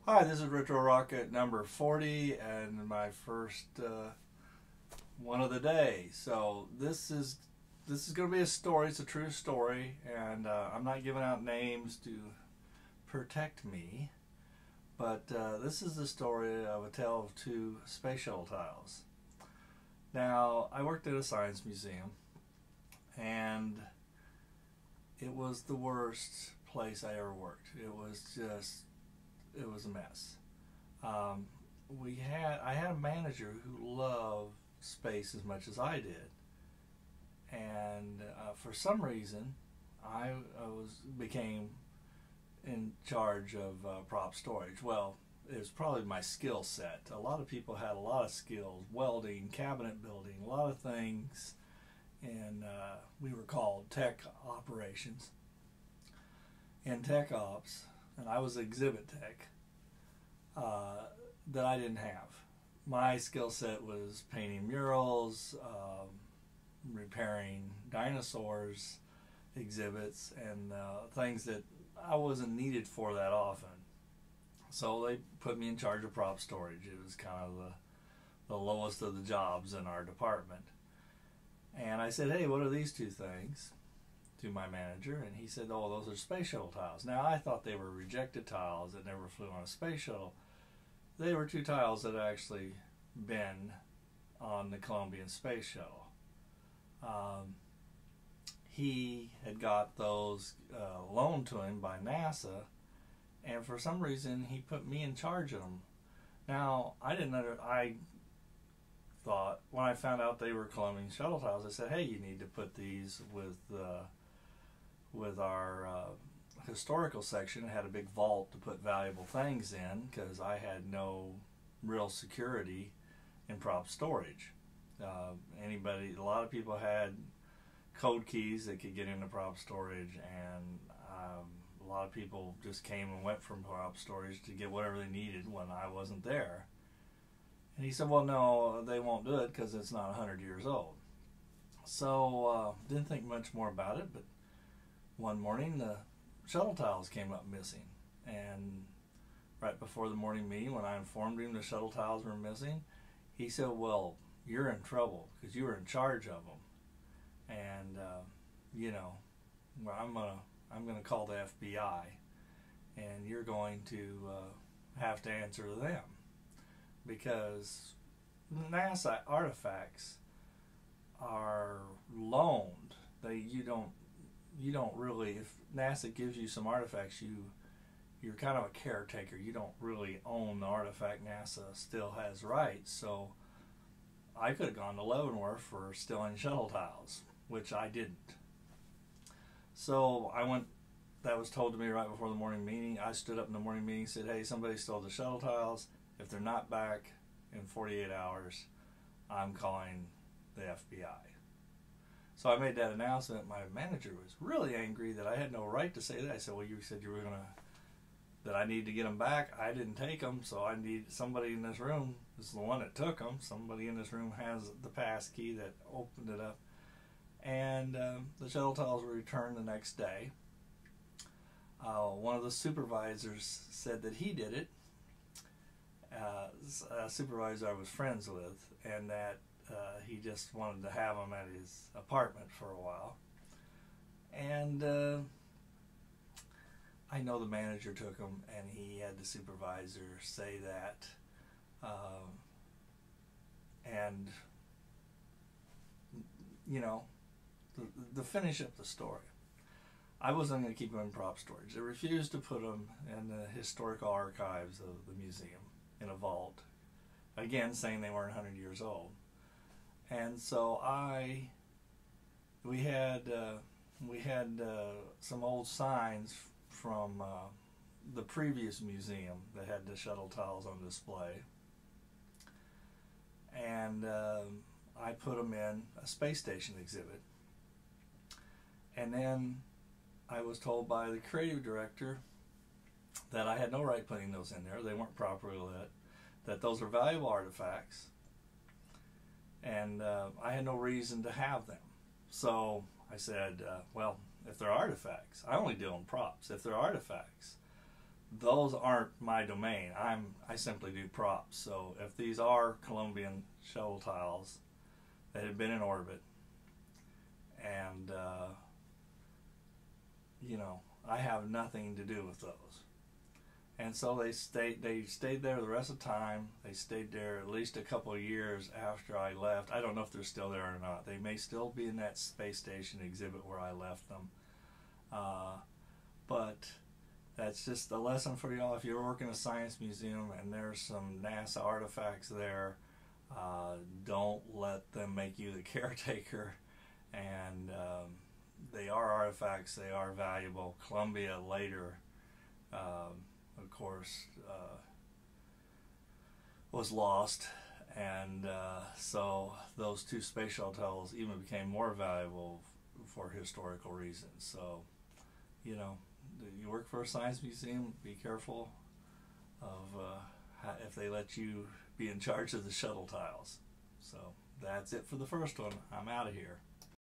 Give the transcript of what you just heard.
Hi, this is Retro Rocket number 40 and my first one of the day. So this is going to be a story. It's a true story, and I'm not giving out names to protect me. But this is the story of a tale of two space shuttle tiles. Now, I worked at a science museum, and it was the worst place I ever worked. It was a mess. Um, I had a manager who loved space as much as I did, and for some reason, I became in charge of prop storage. Well, it was probably my skill set. A lot of people had a lot of skills: welding, cabinet building, a lot of things, and we were called tech operations in tech ops, and I was exhibit tech. That I didn't have. My skill set was painting murals, repairing dinosaurs exhibits, and things that I wasn't needed for that often. So they put me in charge of prop storage. It was kind of the lowest of the jobs in our department. And I said, hey, what are these two things? To my manager, and he said, oh, those are space shuttle tiles. Now, I thought they were rejected tiles that never flew on a space shuttle. They were two tiles that had actually been on the Colombian space shuttle. He had got those loaned to him by NASA, and for some reason he put me in charge of them. Now, I thought, when I found out they were Colombian shuttle tiles, I said, hey, you need to put these with our historical section. It had a big vault to put valuable things in because I had no real security in prop storage. A lot of people had code keys that could get into prop storage, and a lot of people just came and went from prop storage to get whatever they needed when I wasn't there. And he said, well, no, they won't do it because it's not 100 years old. So didn't think much more about it, but one morning the shuttle tiles came up missing, and right before the morning meeting, when I informed him the shuttle tiles were missing, he said, well, you're in trouble because you were in charge of them, and well, I'm gonna call the FBI, and you're going to have to answer to them, because NASA artifacts are loaned. You don't really, if NASA gives you some artifacts, you're kind of a caretaker. You don't really own the artifact. NASA still has rights. So I could have gone to Leavenworth for stealing shuttle tiles, which I didn't. So that was told to me right before the morning meeting. I stood up in the morning meeting and said, hey, somebody stole the shuttle tiles. If they're not back in 48 hours, I'm calling the FBI. So I made that announcement. My manager was really angry that I had no right to say that. I said, well, you said you were that I need to get them back. I didn't take them, so I need somebody in this room. This is the one that took them. Somebody in this room has the pass key that opened it up. And the shuttle tiles were returned the next day. One of the supervisors said that he did it. A supervisor I was friends with, and that he just wanted to have them at his apartment for a while. And I know the manager took them, and he had the supervisor say that. And, the finish up the story, I wasn't going to keep them in prop storage. They refused to put them in the historical archives of the museum in a vault, again saying they weren't 100 years old. And so we had some old signs from the previous museum that had the shuttle tiles on display, and I put them in a space station exhibit. And then I was told by the creative director that I had no right putting those in there. They weren't properly lit, that those are valuable artifacts, and I had no reason to have them. So I said, well, if they're artifacts, I only deal in props. If they're artifacts, those aren't my domain. I simply do props. So if these are Colombian shuttle tiles that had been in orbit, and you know, I have nothing to do with those. And so they stayed there the rest of the time. They stayed there at least a couple of years after I left. I don't know if they're still there or not. They may still be in that space station exhibit where I left them. But that's just a lesson for y'all. If you're working in a science museum and there's some NASA artifacts there, don't let them make you the caretaker. And they are artifacts. They are valuable. Columbia later, of course, was lost, and so those two space shuttles even became more valuable for historical reasons. So, you know, you work for a science museum, be careful of if they let you be in charge of the shuttle tiles. So that's it for the first one. I'm out of here.